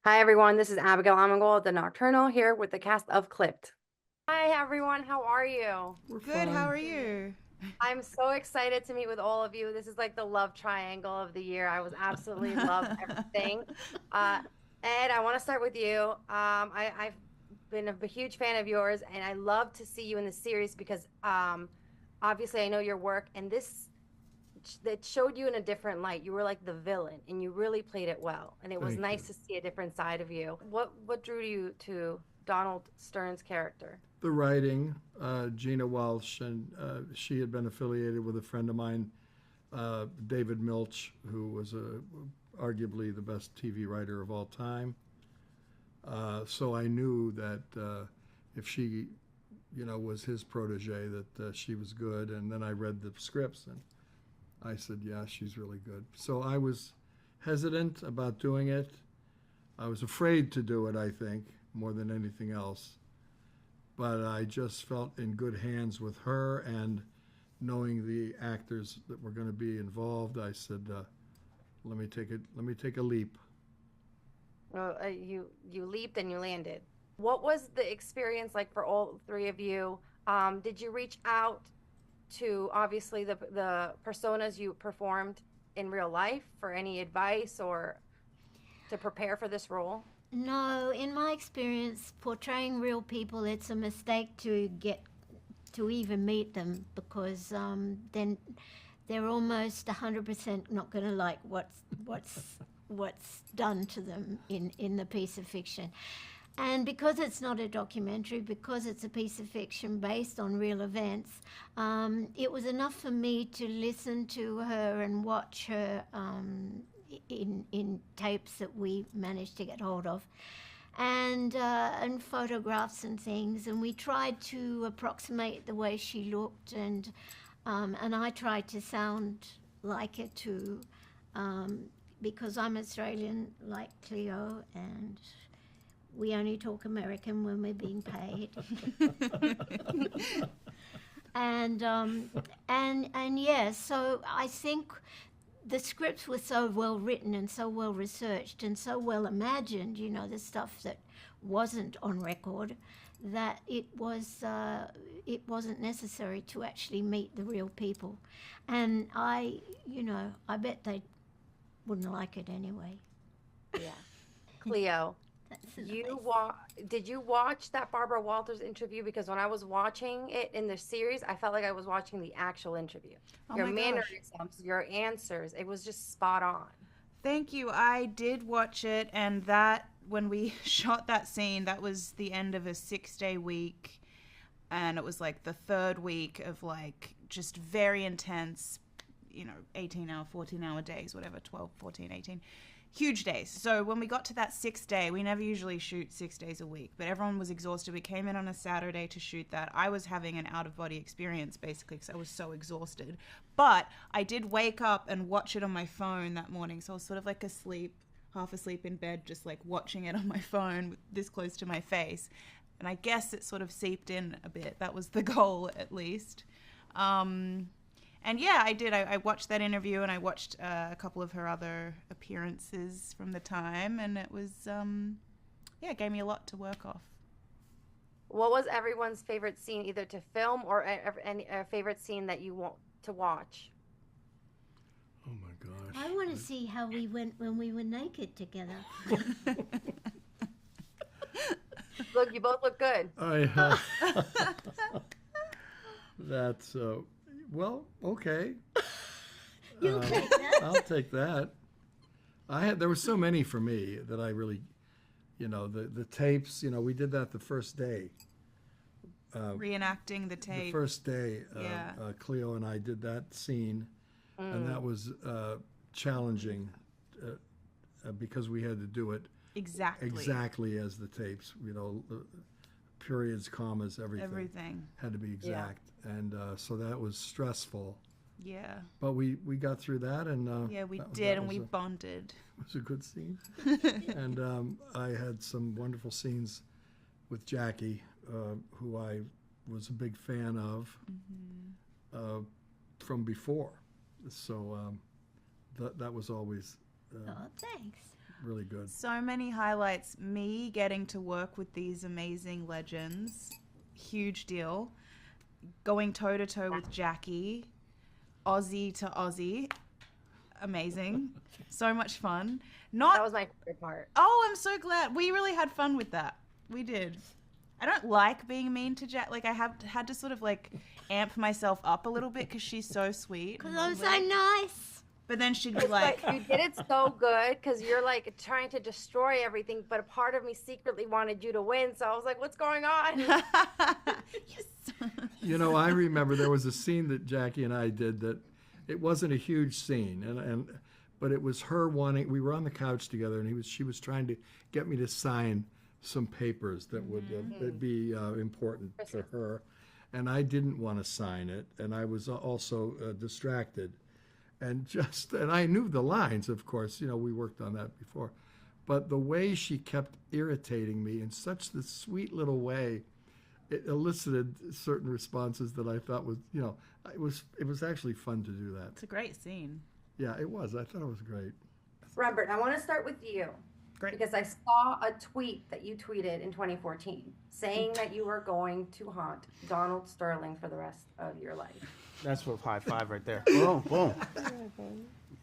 Hi everyone, this is Abigail Amangol, the Nocturnal, here with the cast of Clipped. Hi everyone, how are you? We're Good, how fine. are you? I'm so excited to meet with all of you. This is like the love triangle of the year. I was absolutely love everything. Uh, Ed, I want to start with you. I've been a huge fan of yours, and I love to see you in the series because obviously I know your work, and this that showed you in a different light. You were like the villain, and you really played it well. And it was Thank nice you. to see a different side of you. What drew you to Donald Stern's character? The writing, Gina Walsh, and she had been affiliated with a friend of mine, David Milch, who was arguably the best TV writer of all time. So I knew that if she, was his protege, that she was good. And then I read the scripts, and I said, yeah, she's really good. So I was hesitant about doing it. I was afraid to do it, I think, more than anything else. But I just felt in good hands with her, and knowing the actors that were going to be involved, I said, "Let me take it. Let me take a leap." Well, you leaped and you landed. What was the experience like for all three of you? Did you reach out to obviously the personas you performed in real life for any advice or to prepare for this role? No, in my experience, portraying real people, it's a mistake to get to even meet them because then they're almost 100% not going to like what's done to them in the piece of fiction. And because it's not a documentary, because it's a piece of fiction based on real events, it was enough for me to listen to her and watch her in tapes that we managed to get hold of, and photographs and things. And we tried to approximate the way she looked, and I tried to sound like her too, because I'm Australian, like Cleo, and we only talk American when we're being paid. And yes, so I think the scripts were so well written and so well researched and so well imagined, the stuff that wasn't on record, that it wasn't necessary to actually meet the real people. And I bet they wouldn't like it anyway. Yeah. Cleo, That's you nice. wa did you watch that Barbara Walters interview? Because when I was watching it in the series, I felt like I was watching the actual interview. Oh Your my gosh. mannerisms, your answers, it was just spot on. Thank you. I did watch it, and that when we shot that scene, that was the end of a 6 day week. And it was like the third week of like just very intense, 18-hour, 14-hour days, whatever, 12, 14, 18. Huge days. So when we got to that sixth day, we never usually shoot 6 days a week, but everyone was exhausted. We came in on a Saturday to shoot that. I was having an out of body experience basically because I was so exhausted. But I did wake up and watch it on my phone that morning. So I was sort of like asleep, half asleep in bed, just like watching it on my phone this close to my face. And I guess it sort of seeped in a bit. That was the goal, at least. Um, and yeah, I did. I watched that interview and I watched a couple of her other appearances from the time, and it was, yeah, it gave me a lot to work off. What was everyone's favorite scene, either to film or any favorite scene that you want to watch? Oh my I gosh. want to see how we went when we were naked together. Look, you both look good. I that's well, okay. You'll Uh, take that. I'll take that. There were so many for me that I really, the tapes. We did that the first day. Reenacting the The tape. first day, Yeah. Cleo and I did that scene, and that Mm, was challenging uh, because we had to do it Exactly. exactly as the tapes. Periods, commas, everything Everything. had to be yeah. exact, and so that was stressful. Yeah. But we got through that, and Yeah, we that, did, that and was we a bonded. was a good scene. And I had some wonderful scenes with Jackie, who I was a big fan of uh, from before. So that was always Oh, thanks. really good. So many highlights. Me getting to work with these amazing legends, huge deal. Going toe to toe with Jacki, Aussie to Aussie, amazing. So much fun. That was my favorite part. Oh, I'm so glad. We really had fun with that. We did. I don't like being mean to Jack. Like, I have had to sort of like amp myself up a little bit because she's so sweet. Because I'm so nice. But then she'd be like, But you did it so good because you're like trying to destroy everything, but a part of me secretly wanted you to win. So I was like, what's going on? yes. You know, I remember there was a scene that Jacki and I did that it wasn't a huge scene, but it was her wanting. We were on the couch together, and she was trying to get me to sign some papers that would be important to her, and I didn't want to sign it, and I was also distracted. And I knew the lines, of course, you know, we worked on that before. But the way she kept irritating me in such the sweet little way, it elicited certain responses that I thought was, you know, it was actually fun to do that. It's a great scene. Yeah, it was. I thought it was great. Robert, I want to start with you. Great. Because I saw a tweet that you tweeted in 2014 saying that you were going to haunt Donald Sterling for the rest of your life. That's a high five right there. Boom, boom.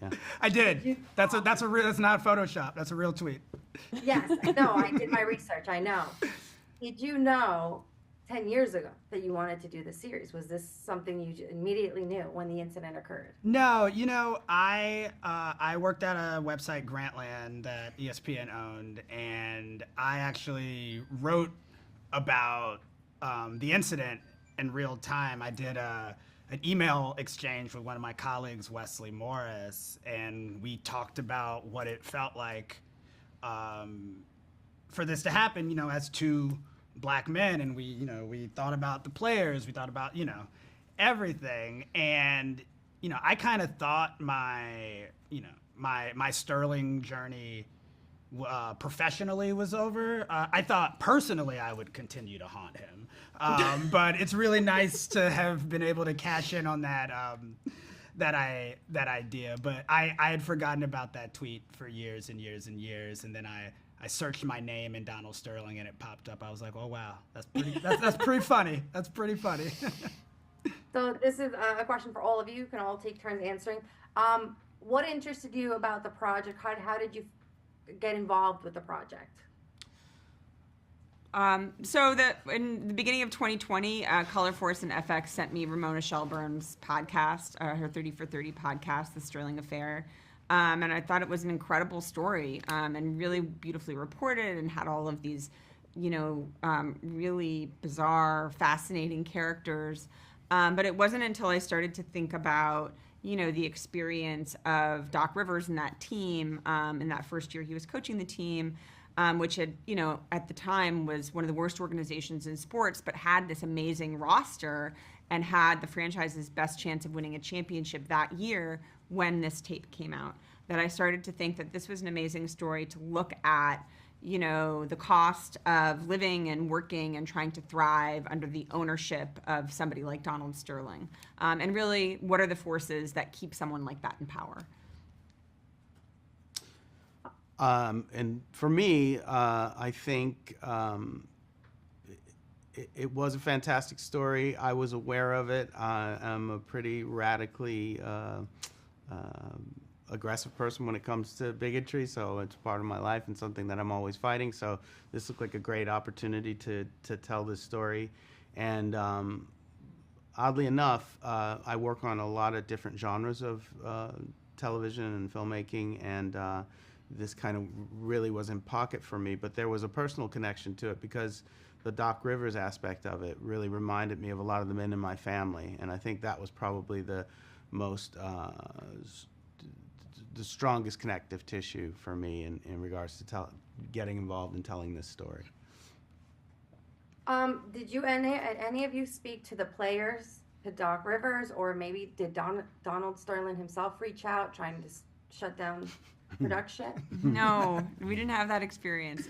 Yeah. I did. That's not Photoshop. That's a real tweet. Yes, I know. I did my research. I know. Did you know 10 years ago that you wanted to do this series? Was this something you immediately knew when the incident occurred? No, you know, I worked at a website, Grantland, that ESPN owned, and I actually wrote about the incident in real time. I did an email exchange with one of my colleagues, Wesley Morris, and we talked about what it felt like for this to happen, you know, as two Black men, and we thought about the players, we thought about, you know, everything, and, you know, I kind of thought my Sterling journey professionally was over. I thought personally I would continue to haunt him, but it's really nice to have been able to cash in on that idea. But I had forgotten about that tweet for years and years and years, and then I searched my name in Donald Sterling and it popped up. I was like, oh wow, that's pretty funny. That's pretty funny. So this is a question for all of you. You can all take turns answering. What interested you about the project? How did you get involved with the project? So in the beginning of 2020, Color Force and FX sent me Ramona Shelburne's podcast, her 30 for 30 podcast, The Sterling Affair. And I thought it was an incredible story and really beautifully reported and had all of these, you know, really bizarre, fascinating characters. But it wasn't until I started to think about, you know, the experience of Doc Rivers and that team in that first year he was coaching the team, which had, you know, at the time was one of the worst organizations in sports, but had this amazing roster and had the franchise's best chance of winning a championship that year when this tape came out, that I started to think that this was an amazing story to look at, you know, the cost of living and working and trying to thrive under the ownership of somebody like Donald Sterling. And really, what are the forces that keep someone like that in power? And for me, I think it was a fantastic story. I was aware of it. I'm a pretty radically aggressive person when it comes to bigotry, so it's part of my life and something that I'm always fighting. So this looked like a great opportunity to tell this story. And oddly enough, I work on a lot of different genres of television and filmmaking, and this kind of really was in pocket for me. But there was a personal connection to it because the Doc Rivers aspect of it really reminded me of a lot of the men in my family, and I think that was probably the most the strongest connective tissue for me in regards to getting involved in telling this story. Did you any of you speak to the players, to Doc Rivers, or maybe did Donald Sterling himself reach out trying to shut down production? No, we didn't have that experience.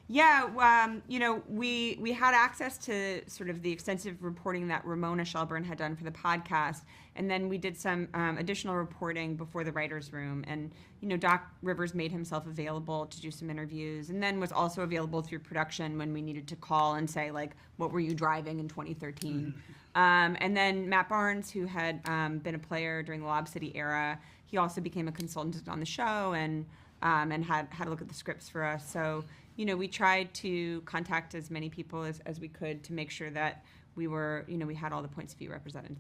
Yeah, we had access to sort of the extensive reporting that Ramona Shelburne had done for the podcast, and then we did some additional reporting before the writers' room. And Doc Rivers made himself available to do some interviews, and then was also available through production when we needed to call and say, like, what were you driving in 2013? And then Matt Barnes, who had been a player during the Lob City era, he also became a consultant on the show and had a look at the scripts for us. So we tried to contact as many people as we could to make sure that we were, we had all the points of view represented.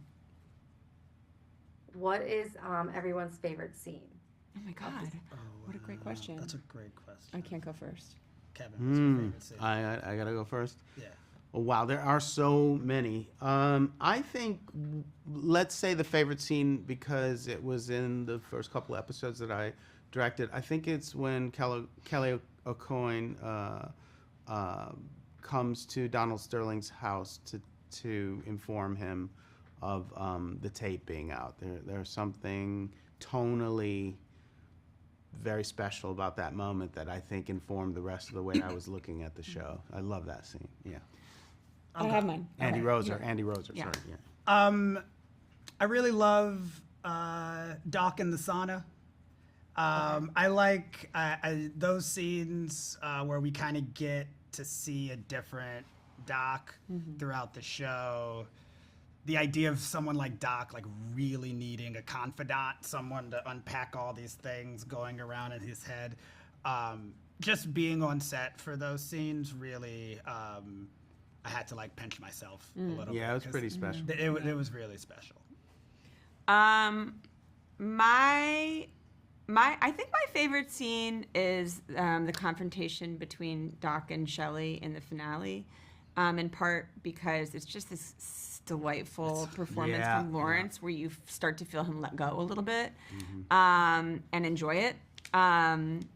What is everyone's favorite scene? Oh my God. What a great question. That's a great question. I can't go first. Kevin, what's your favorite scene? I gotta go first. Yeah. Oh, wow, there are so many. I think, let's say the favorite scene, because it was in the first couple episodes that I directed. I think it's when Kelly O'Coin comes to Donald Sterling's house to inform him of the tape being out. There's something tonally very special about that moment that I think informed the rest of the way I was looking at the show. I love that scene. Yeah. I have mine. Andy Roser. Yeah. Sorry. Yeah. I really love Doc in the sauna. I like those scenes where we kind of get to see a different Doc throughout the show. The idea of someone like Doc, like really needing a confidant, someone to unpack all these things going around in his head. Just being on set for those scenes really, I had to like pinch myself a little bit. Yeah, it was pretty special. It was really special. I think my favorite scene is the confrontation between Doc and Shelly in the finale, in part because it's just this delightful performance from Laurence where you start to feel him let go a little bit and enjoy it. And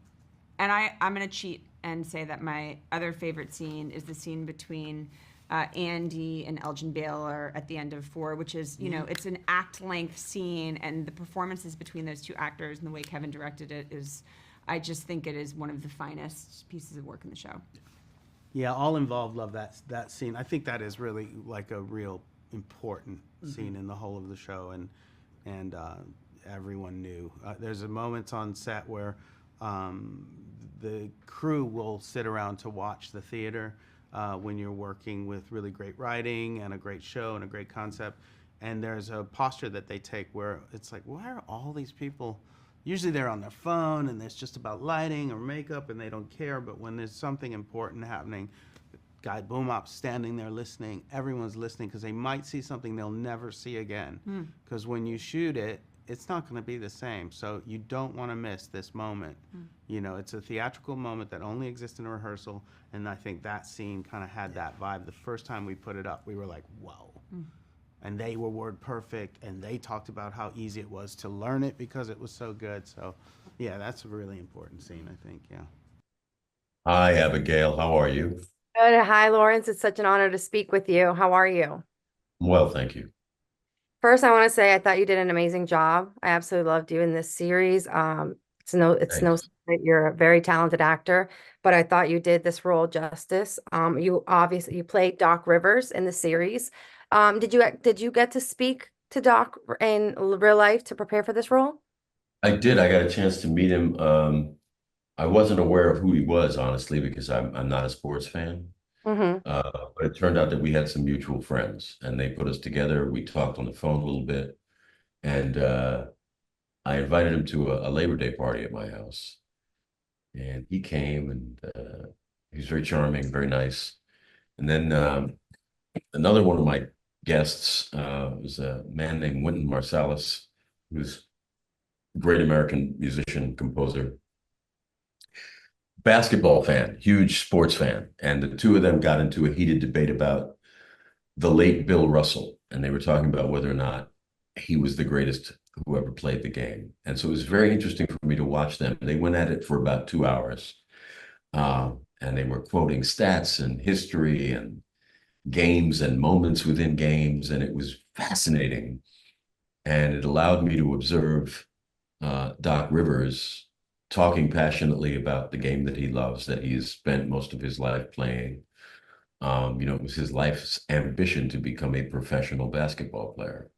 I'm going to cheat and say that my other favorite scene is the scene between Andy and Elgin Baylor at the end of 4, which is, it's an act-length scene, and the performances between those two actors and the way Kevin directed it is, I just think it is one of the finest pieces of work in the show. Yeah, all involved love that scene. I think that is really like a real important scene in the whole of the show, and everyone knew. There's a moment on set where the crew will sit around to watch the theater when you're working with really great writing and a great show and a great concept. And there's a posture that they take where it's like, why are all these people? Usually they're on their phone and it's just about lighting or makeup and they don't care. But when there's something important happening, Guy Boomop's standing there listening. Everyone's listening because they might see something they'll never see again. Because when you shoot it, it's not going to be the same. So you don't want to miss this moment. It's a theatrical moment that only exists in a rehearsal. And I think that scene kind of had that vibe. The first time we put it up, we were like, whoa. And they were word perfect. And they talked about how easy it was to learn it because it was so good. So, yeah, that's a really important scene, I think. Yeah. Hi, Abigail. How are you? Good. Hi, Laurence. It's such an honor to speak with you. How are you? Well, thank you. First, I want to say I thought you did an amazing job. I absolutely loved you in this series. It's no secret you're a very talented actor, but I thought you did this role justice. You played Doc Rivers in the series. Did you get to speak to Doc in real life to prepare for this role? I did. I got a chance to meet him. I wasn't aware of who he was, honestly, because I'm not a sports fan. But it turned out that we had some mutual friends and they put us together. We talked on the phone a little bit, and I invited him to a Labor Day party at my house, and he came, and he was very charming, very nice. And then another one of my guests was a man named Wynton Marsalis, who's a great American musician, composer, basketball fan, huge sports fan. And the two of them got into a heated debate about the late Bill Russell. And they were talking about whether or not he was the greatest who ever played the game. And so it was very interesting for me to watch them. They went at it for about 2 hours. And they were quoting stats and history and games and moments within games. And it was fascinating. And it allowed me to observe Doc Rivers talking passionately about the game that he loves, that he has spent most of his life playing. It was his life's ambition to become a professional basketball player.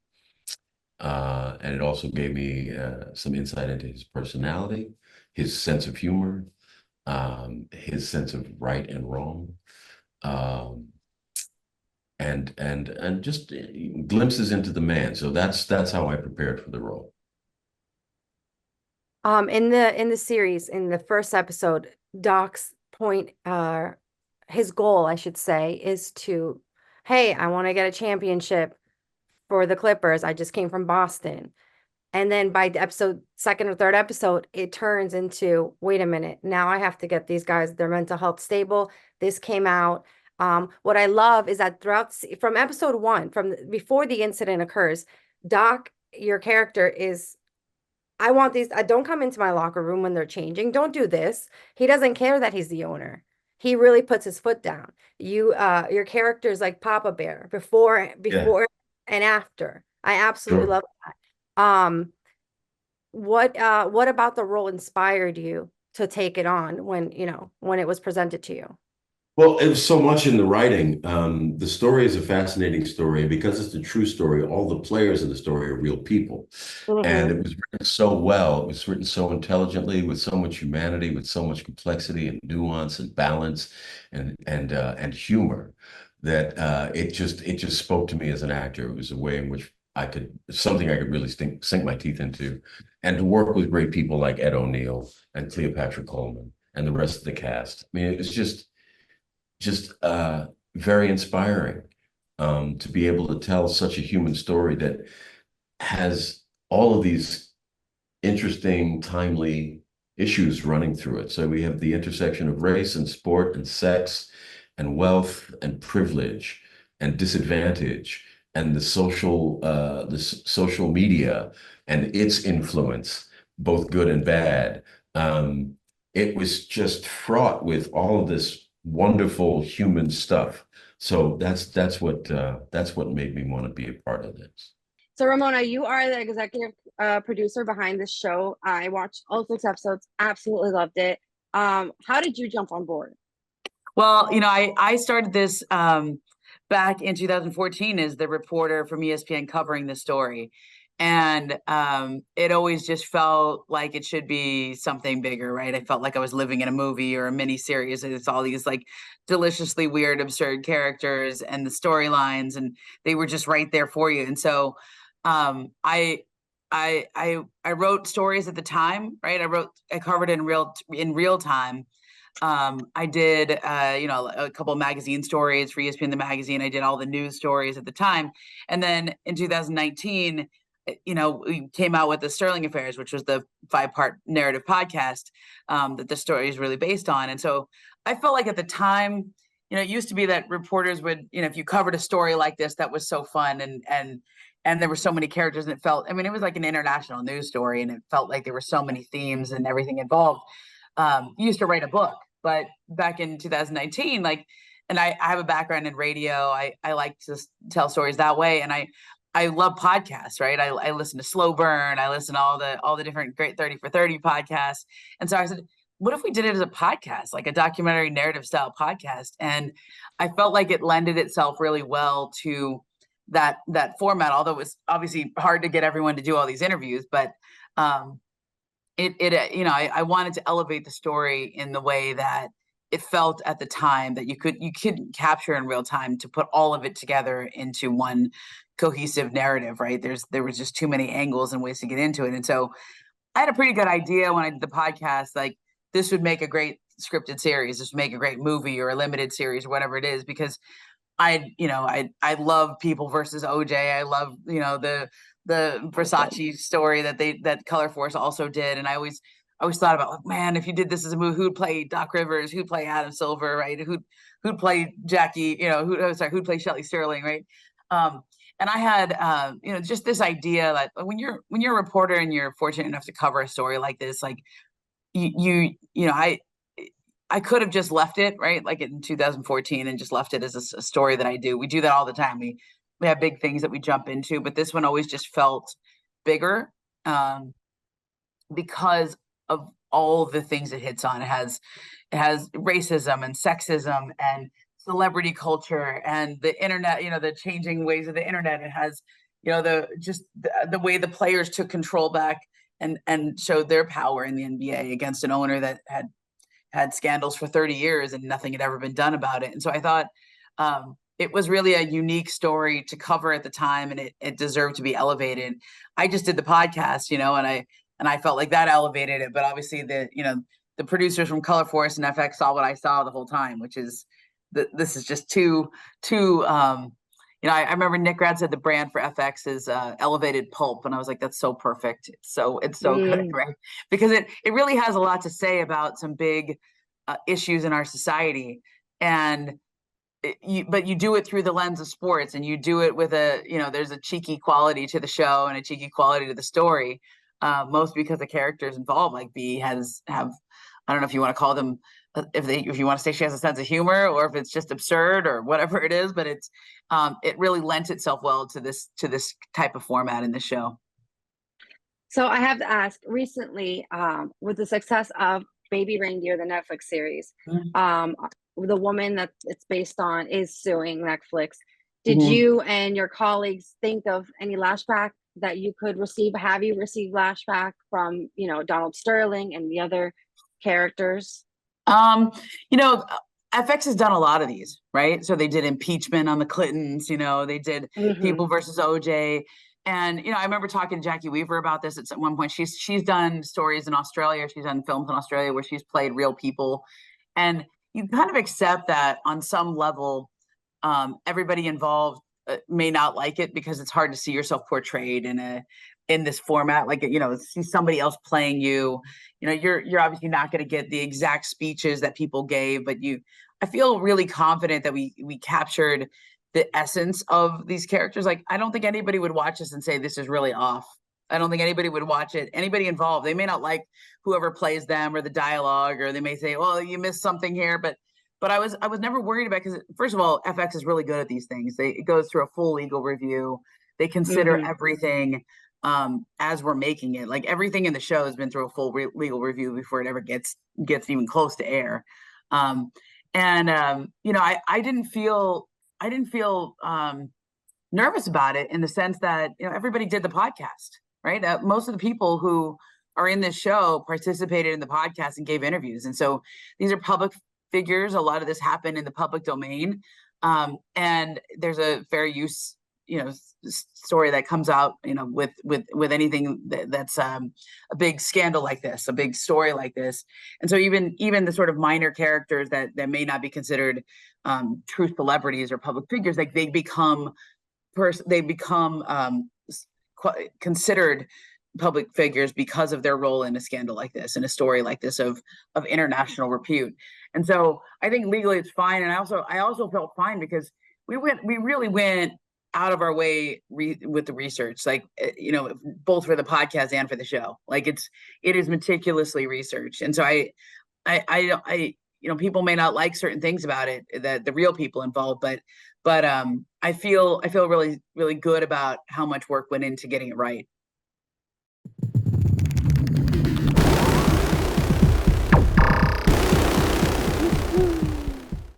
And it also gave me some insight into his personality, his sense of humor, his sense of right and wrong, um, and just glimpses into the man. So that's how I prepared for the role. In the series, in the first episode, Doc's point, his goal, I should say, is to, hey, I want to get a championship for the Clippers. I just came from Boston. And then by the second or third episode, it turns into, wait a minute, now I have to get these guys their mental health stable. This came out. What I love is that from episode 1, before the incident occurs, Doc, your character is, I want these, don't come into my locker room when they're changing. Don't do this. He doesn't care that he's the owner. He really puts his foot down. Your character is like Papa Bear before and after. I absolutely love that. What about the role inspired you to take it on when it was presented to you? Well, it was so much in the writing. The story is a fascinating story, and because it's a true story, all the players in the story are real people. And it was written so well. It was written so intelligently, with so much humanity, with so much complexity and nuance and balance and humor, that it just spoke to me as an actor. It was a way in which something I could really sink my teeth into, and to work with great people like Ed O'Neill and Cleopatra Coleman and the rest of the cast. I mean, it was just very inspiring to be able to tell such a human story that has all of these interesting, timely issues running through it. So we have the intersection of race and sport and sex and wealth and privilege and disadvantage and the social media and its influence, both good and bad. It was just fraught with all of this wonderful human stuff. So that's what made me want to be a part of this. So Ramona, you are the executive producer behind this show. I watched all 6 episodes, absolutely loved it. How did you jump on board? Well, I started this back in 2014 as the reporter from ESPN covering the story. And it always just felt like it should be something bigger, right? I felt like I was living in a movie or a mini series. It's all these like deliciously weird, absurd characters and the storylines, and they were just right there for you. And so I wrote stories at the time, right? I covered it in real time. I did a couple of magazine stories for ESPN the magazine. I did all the news stories at the time, and then in 2019. We came out with the Sterling Affairs, which was the 5-part narrative podcast that the story is really based on. And so I felt like at the time, it used to be that reporters would, if you covered a story like this, that was so fun and there were so many characters, and it was like an international news story, and it felt like there were so many themes and everything involved. You used to write a book, but back in 2019, and I have a background in radio. I like to tell stories that way, and I love podcasts, right? I listen to Slow Burn. I listen to all the different great 30 for 30 podcasts. And so I said, what if we did it as a podcast, like a documentary narrative style podcast? And I felt like it lended itself really well to that format, although it was obviously hard to get everyone to do all these interviews. But I wanted to elevate the story in the way that it felt at the time that you could capture in real time, to put all of it together into one cohesive narrative, right? There was just too many angles and ways to get into it. And so I had a pretty good idea when I did the podcast, like this would make a great scripted series, this would make a great movie or a limited series or whatever it is, because I love People versus OJ. I love, the Versace story that Color Force also did. And I always thought about, man, if you did this as a movie, who'd play Doc Rivers, who'd play Adam Silver, right? Who'd play Jacki, who'd play Shelly Sterling, right? And I had, just this idea that when you're a reporter and you're fortunate enough to cover a story like this, like I could have just left it, right? Like in 2014 and just left it as a story that I do. We do that all the time. We have big things that we jump into, but this one always just felt bigger because of all the things it hits on. It has racism and sexism and celebrity culture and the internet, the changing ways of the internet. It has, the way the players took control back and showed their power in the NBA against an owner that had scandals for 30 years and nothing had ever been done about it. And so I thought it was really a unique story to cover at the time, and it deserved to be elevated. I just did the podcast, and I felt like that elevated it. But obviously the producers from Color Force and FX saw what I saw the whole time, which is this is just too I remember Nick Grad said the brand for FX is elevated pulp, and I was like, that's so perfect. It's so good, right? Because it really has a lot to say about some big issues in our society, and but you do it through the lens of sports, and you do it with there's a cheeky quality to the show and a cheeky quality to the story, most because the characters involved, like B have, I don't know if you want to call them, if you want to say she has a sense of humor or if it's just absurd or whatever it is, but it really lent itself well to this type of format in the show. So I have to ask, recently, with the success of Baby Reindeer, the Netflix series, the woman that it's based on is suing Netflix. Did you and your colleagues think of any lashback that you could receive? Have you received lashback from, Donald Sterling and the other characters? FX has done a lot of these, right? So they did impeachment on the Clintons, they did People versus OJ. And, I remember talking to Jacki Weaver about this at one point. She's done stories in Australia. She's done films in Australia where she's played real people. And you kind of accept that on some level, everybody involved may not like it because it's hard to see yourself portrayed in this format, like, see somebody else playing you. You're obviously not going to get the exact speeches that people gave, but I feel really confident that we captured the essence of these characters. Like, I don't think anybody would watch this and say this is really off. I don't think anybody would watch it. Anybody involved, they may not like whoever plays them or the dialogue, or they may say, well, you missed something here, but I was never worried about, because first of all, FX is really good at these things. It goes through a full legal review. They consider everything as we're making it. Like, everything in the show has been through a full legal review before it ever gets even close to air. I didn't feel nervous about it, in the sense that everybody did the podcast, right? Most of the people who are in this show participated in the podcast and gave interviews, and so these are public figures. A lot of this happened in the public domain, and there's a fair use story that comes out with anything that's a big scandal like this, a big story like this. And so even the sort of minor characters that may not be considered true celebrities or public figures, like they become considered public figures because of their role in a scandal like this, in a story like this of international repute. And so I think legally it's fine. And I also felt fine because we really went out of our way with the research, like, both for the podcast and for the show. Like, it is meticulously researched. And so I people may not like certain things about it, the real people involved, but I feel really, really good about how much work went into getting it right.